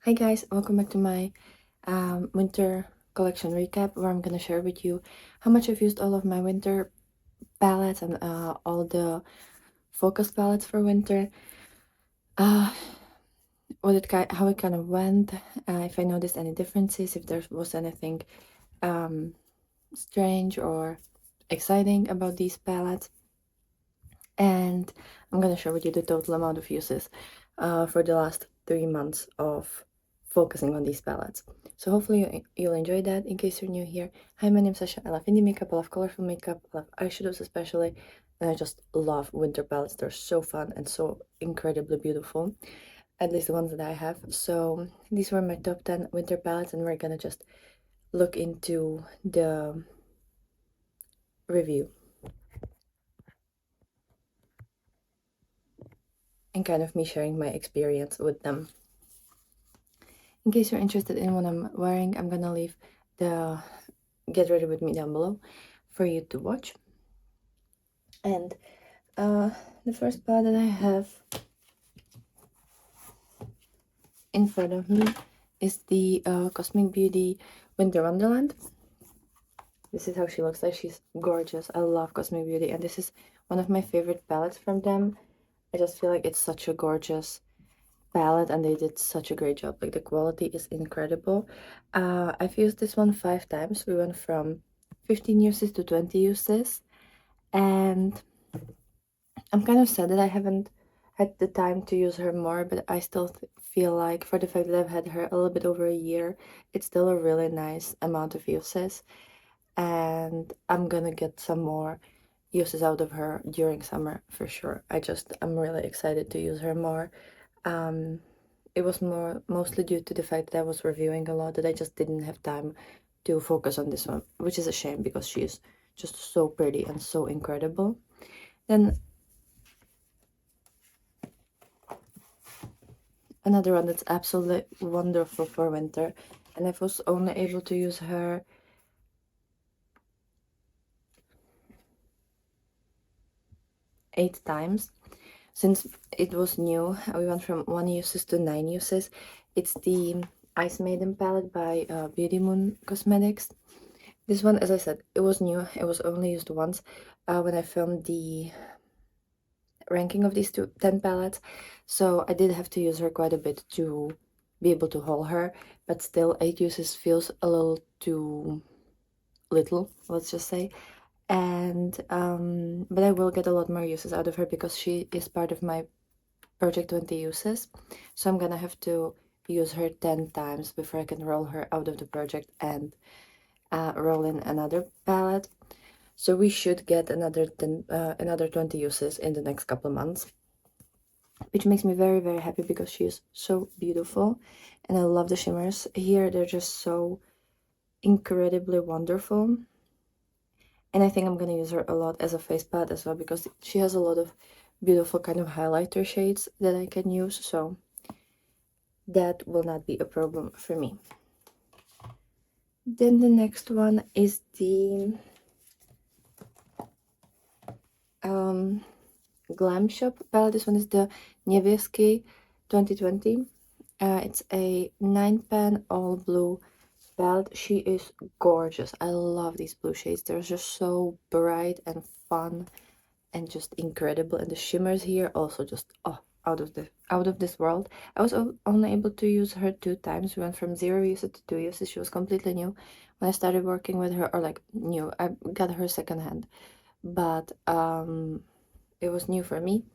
Hi guys, welcome back to my winter collection recap where I'm gonna share with you how much I've used all of my winter palettes and all the focus palettes for winter. Uh, how it kind of went, if I noticed any differences, if there was anything um, strange or exciting about these palettes. And I'm gonna share with you the total amount of uses for the last 3 months of focusing on these palettes. So hopefully you'll enjoy that. In case you're new here, hi, my name's Sasha. I love indie makeup, I love colorful makeup, I love eyeshadows especially, and I just love winter palettes. They're so fun and so incredibly beautiful, at least the ones that I have. So these were my top 10 winter palettes, and we're gonna just look into the review and kind of me sharing my experience with them. In case you're interested in what I'm wearing, I'm gonna leave the get ready with me down below for you to watch. And the first palette that I have in front of me is the Cosmic Beauty Winter Wonderland. This is how she looks like. She's gorgeous. I love Cosmic Beauty, and this is one of my favorite palettes from them. I just feel like it's such a gorgeous palette, and they did such a great job. Like, the quality is incredible. I've used this one 5 times. We went from 15 uses to 20 uses, and I'm kind of sad that I haven't had the time to use her more, but I still feel like, for the fact that I've had her a little bit over a year, it's still a really nice amount of uses, and I'm gonna get some more uses out of her during summer for sure. I'm really excited to use her more. It was mostly due to the fact that I was reviewing a lot that I just didn't have time to focus on this one, which is a shame because she is just so pretty and so incredible. Then another one that's absolutely wonderful for winter, and I was only able to use her 8 times since it was new. We went from 1 uses to 9 uses. It's the Ice Maiden palette by Beauty Moon Cosmetics. This one, as I said, it was new. It was only used once when I filmed the ranking of these 10 palettes, so I did have to use her quite a bit to be able to haul her, but still 8 uses feels a little too little, let's just say. And but I will get a lot more uses out of her because she is part of my project 20 uses, so I'm gonna have to use her 10 times before I can roll her out of the project and roll in another palette. So we should get another 20 uses in the next couple of months, which makes me very, very happy because she is so beautiful, and I love the shimmers here. They're just so incredibly wonderful, and I think I'm gonna use her a lot as a face palette as well because she has a lot of beautiful kind of highlighter shades that I can use, so that will not be a problem for me. Then the next one is the Glam Shop palette. This one is the Niebieski 2020. It's a 9-pan all blue palette. She is gorgeous. I love these blue shades. They're just so bright and fun and just incredible. And the shimmers here also just out of this world. I was only able to use her 2 times. We went from 0 uses to 2 uses. She was completely new when I started working with her, or like new. I got her secondhand, but it was new for me,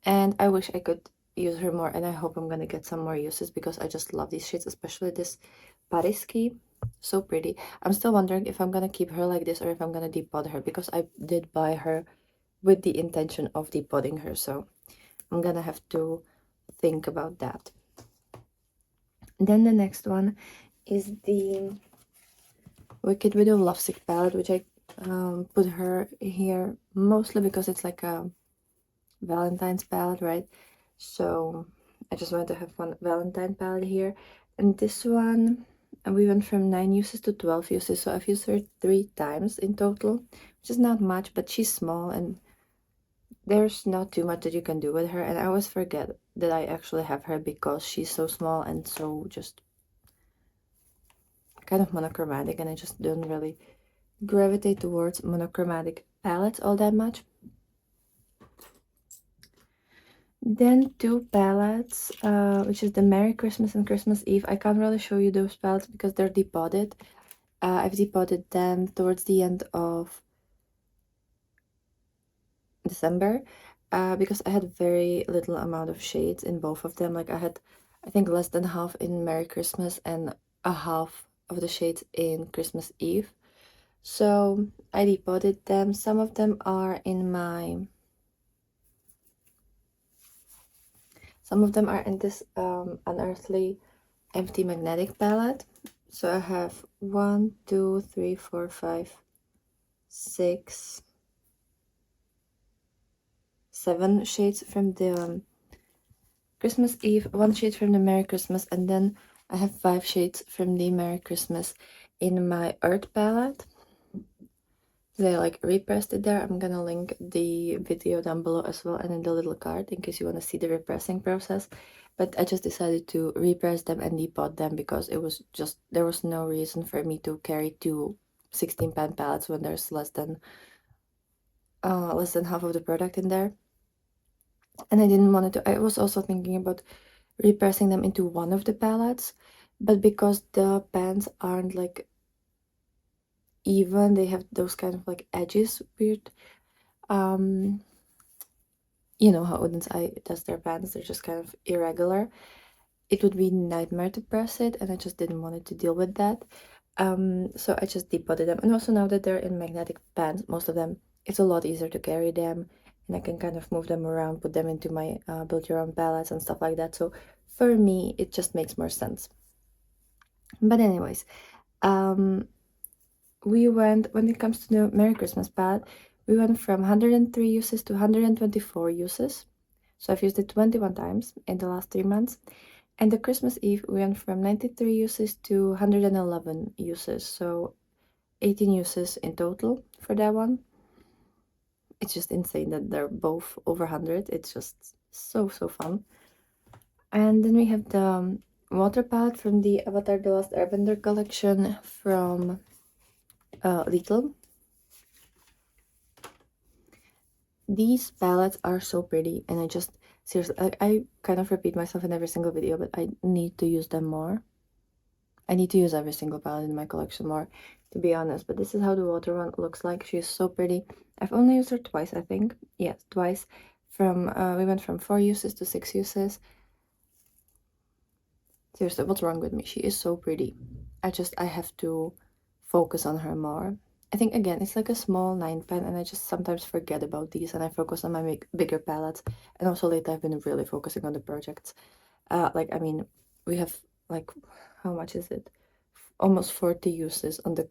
and I wish I could use her more, and I hope I'm gonna get some more uses because I just love these shades, especially this Pariski. So pretty. I'm still wondering if I'm gonna keep her like this or if I'm gonna depot her, because I did buy her with the intention of depotting her, so I'm gonna have to think about that. Then the next one is the Wicked Widow Lovesick palette, which I put her here mostly because it's like a Valentine's palette, right? So I just wanted to have one Valentine palette here. And this one, and we went from 9 uses to 12 uses, so I've used her 3 times in total, which is not much, but she's small, and there's not too much that you can do with her, and I always forget that I actually have her because she's so small and so just kind of monochromatic, and I just don't really gravitate towards monochromatic palettes all that much. Then two palettes, which is the Merry Christmas and Christmas Eve. I can't really show you those palettes because they're depotted. I've depotted them towards the end of December, because I had very little amount of shades in both of them. Like I had, I think, less than half in Merry Christmas and a half of the shades in Christmas Eve. So I depotted them. Some of them are in my, some of them are in this Unearthly Empty Magnetic palette. So I have 1, 2, 3, 4, 5, 6, 7 shades from the Christmas Eve, 1 shade from the Merry Christmas, and then I have 5 shades from the Merry Christmas in my Earth palette. They like repressed it there. I'm gonna link the video down below as well and in the little card in case you want to see the repressing process. But I just decided to repress them and depot them because it was just, there was no reason for me to carry two 16 pan palettes when there's less than half of the product in there. And I didn't want to, I was also thinking about repressing them into one of the palettes, but because the pans aren't like even, they have those kind of like edges, weird. You know how Odin's Eye does their pans, they're just kind of irregular. It would be nightmare to press it, and I just didn't want it to deal with that. So I just depotted them, and also now that they're in magnetic pans, most of them, it's a lot easier to carry them, and I can kind of move them around, put them into my build your own palettes and stuff like that. So for me, it just makes more sense. But anyways, we went, when it comes to the Merry Christmas palette, we went from 103 uses to 124 uses. So I've used it 21 times in the last 3 months. And the Christmas Eve, we went from 93 uses to 111 uses. So 18 uses in total for that one. It's just insane that they're both over 100. It's just so fun. And then we have the water palette from the Avatar The Last Airbender collection from Lidl. These palettes are so pretty, and I just, seriously, I kind of repeat myself in every single video, but I need to use them more. I need to use every single palette in my collection more, to be honest. But this is how the water one looks like. She is so pretty. I've only used her twice, I think. Yes, twice. From we went from 4 uses to 6 uses. Seriously, what's wrong with me? She is so pretty. I have to focus on her more. I think, again, it's like a small 9 pan, and I just sometimes forget about these, and I focus on my bigger palettes. And also lately, I've been really focusing on the projects. Like, I mean, we have, like, how much is it? Almost 40 uses on the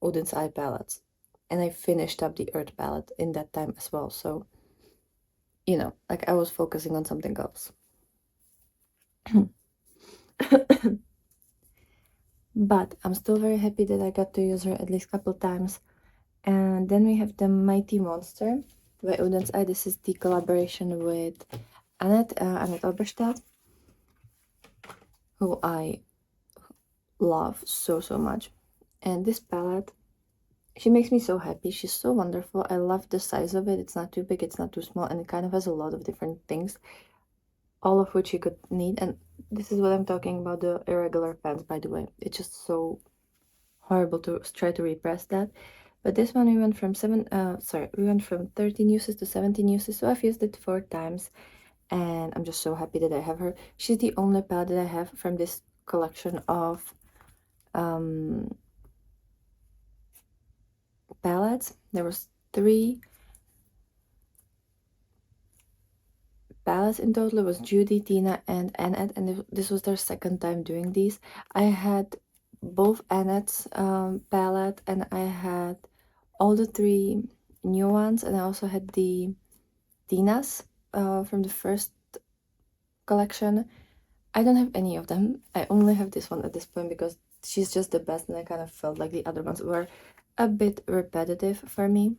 Odin's Eye palettes. And I finished up the Earth palette in that time as well. So, you know, like, I was focusing on something else. But I'm still very happy that I got to use her at least a couple times. And then we have the Mighty Monster by Odin's Eye. This is the collaboration with Annette Alberstadt, who I love so much. And this palette, she makes me so happy. She's so wonderful. I love the size of it. It's not too big, it's not too small, and it kind of has a lot of different things, all of which you could need. And this is what I'm talking about, the irregular pans, by the way. It's just so horrible to try to repress that. But this one we went from 13 uses to 17 uses, so I've used it 4 times, and I'm just so happy that I have her. She's the only palette that I have from this collection of palettes. There was 3 palettes in total. It was Judy, Tina, and Annette, and this was their second time doing these. I had both Annette's palette, and I had all the 3 new ones, and I also had the Tina's from the first collection. I don't have any of them. I only have this one at this point because she's just the best, and I kind of felt like the other ones were a bit repetitive for me.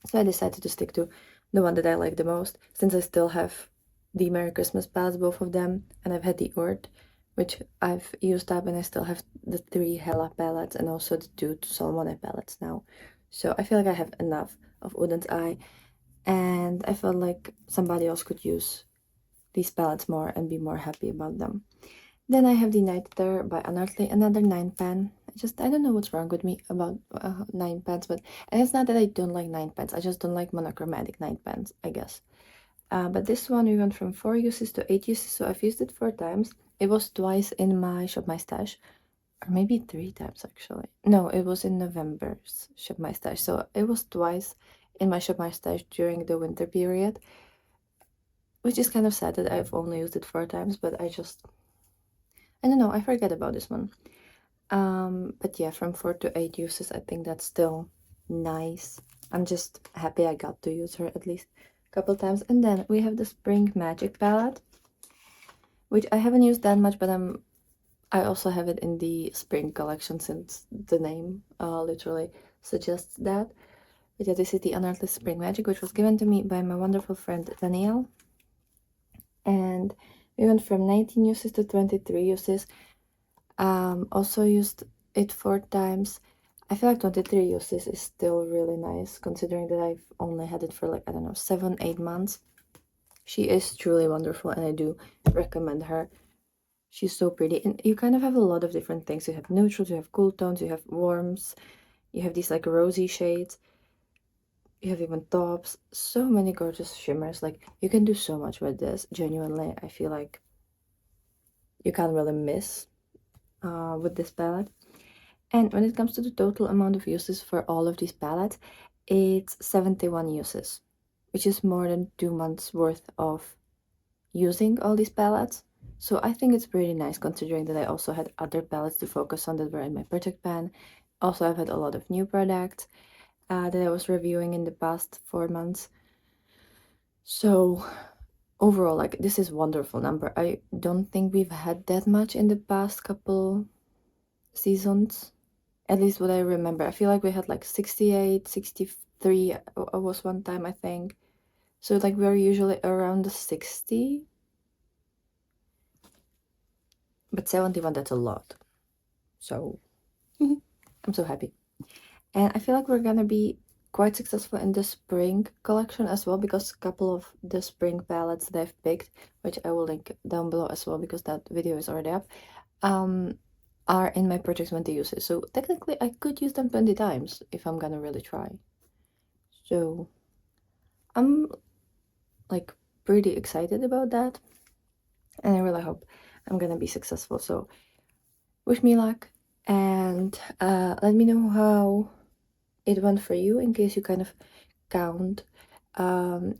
So I decided to stick to the one that I like the most, since I still have the Merry Christmas palettes, both of them, and I've had the Urt, which I've used up, and I still have the 3 Hella palettes and also the 2 Salmone palettes now. So I feel like I have enough of Uden's Eye, and I felt like somebody else could use these palettes more and be more happy about them. Then I have the Night Terror by Unearthly, another 9 pan. I don't know what's wrong with me about 9 pans, and it's not that I don't like 9 pans, I just don't like monochromatic 9 pans, I guess. But this one we went from 4 uses to 8 uses, so I've used it 4 times. It was twice in my Shop My Stash, or maybe 3 times actually. No, it was in November's Shop My Stash, so it was twice in my Shop My Stash during the winter period, which is kind of sad that I've only used it 4 times, but I don't know, I forget about this one. But yeah, from 4 to 8 uses, I think that's still nice. I'm just happy I got to use her at least a couple times. And then we have the Spring Magic palette, which I haven't used that much, but I also have it in the spring collection since the name literally suggests that. But yeah, this is the Unearthly Spring Magic, which was given to me by my wonderful friend Danielle. And we went from 19 uses to 23 uses. Also used it 4 times. I feel like 23 uses is still really nice, considering that I've only had it for like, I don't know, 7-8 months. She is truly wonderful, and I do recommend her. She's so pretty, and you kind of have a lot of different things. You have neutrals, you have cool tones, you have warms, you have these like rosy shades, you have even tops, so many gorgeous shimmers. Like, you can do so much with this. Genuinely, I feel like you can't really miss with this palette. And when it comes to the total amount of uses for all of these palettes, it's 71 uses, which is more than 2 months worth of using all these palettes. So I think it's pretty nice, considering that I also had other palettes to focus on that were in my project pan. Also, I've had a lot of new products that I was reviewing in the past 4 months. So overall, like, this is a wonderful number. I don't think we've had that much in the past couple seasons, at least what I remember. I feel like we had like 68, 63 was one time, I think. So like we're usually around the 60, but 71, that's a lot. So I'm so happy. And I feel like we're gonna be quite successful in the spring collection as well, because a couple of the spring palettes that I've picked, which I will link down below as well because that video is already up, are in my project 20 uses. So technically I could use them 20 times if I'm gonna really try. So I'm like pretty excited about that, and I really hope I'm gonna be successful. So wish me luck, and let me know how it went for you, in case you kind of count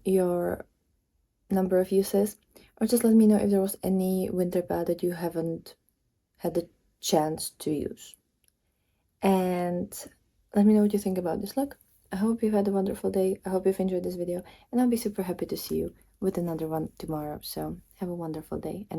your number of uses, or just let me know if there was any winter palette that you haven't had the chance to use. And let me know what you think about this look. I hope you've had a wonderful day. I hope you've enjoyed this video, and I'll be super happy to see you with another one tomorrow. So have a wonderful day. And